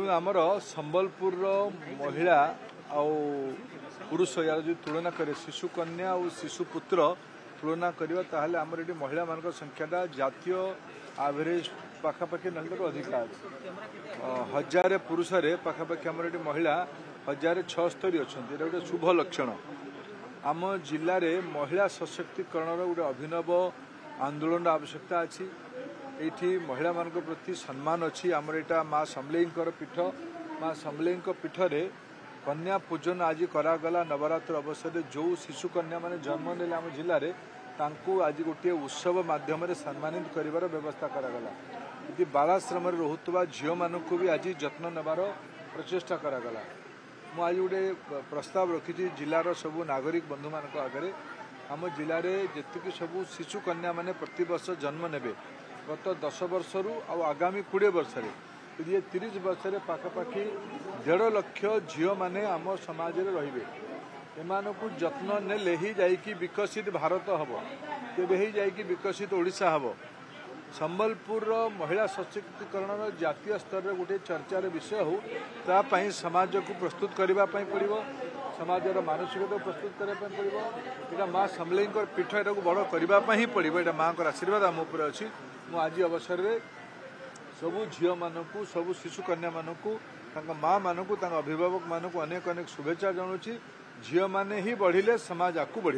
देखो आमर संबलपुर महिला आउ पुरुष यार जो तुलना करे शिशु कन्या और शिशु पुत्र तुलना करवा ताहले आमर ये महिला मान संख्याटा जातीय एवरेज पाखापाखि ना अधिक हजार पुरुष पाखापाखि आमर ये महिला 1076 अच्छा गोटे शुभ लक्षण आम जिले में महिला सशक्तिकरण गोटे अभिनव आंदोलन आवश्यकता अच्छी ये महिला मान प्रति सम्मान अच्छी आमर यहाँ माँ समलेई पीठ माँ समलेई पीठरे कन्या पूजन आज करागला नवरात्र अवसर में जो शिशु कन्या माने जन्म ने आम जिले में आज गोटे उत्सव माध्यम सम्मानित कर व्यवस्था करागला यदि बालाश्रम रोहुवा झील मानक भी आज जत्न नेबार प्रचेषा करागला मु आज गोटे प्रस्ताव रखी जिलार सबू नागरिक बंधु मान आगे आम जिले में जी सबू शिशु कन्या माने प्रति वर्ष जन्म ने गत 10 वर्ष रु आगामी 20 वर्ष ये 30 वर्ष पाखापाखि 1.5 लाख झील मैंने आम समाज रे एमानकु जत्न नेले ही जाइकी विकसित भारत हम तेबे ही जाइकी विकसित ओडिशा हम संबलपुर महिला सशक्तिकरण जातीय स्तर में गोटे चर्चार विषय हो तापाई समाज को प्रस्तुत करने पड़ो समाजर मानसिकता प्रस्तुत करने पड़ो यहाँ माँ समलेई पीठ यहाँ बड़ करने पड़ो यहाँ माँ का आशीर्वाद आम उपर अच्छी मु आज अवसर में सबू झील मानू सबू शिशु कन्या मानू माँ मानू अभिभावक मानू अनेक अनेक शुभेच्छा जनाऊँगी झील माने ही बढ़िले समाज आगू बढ़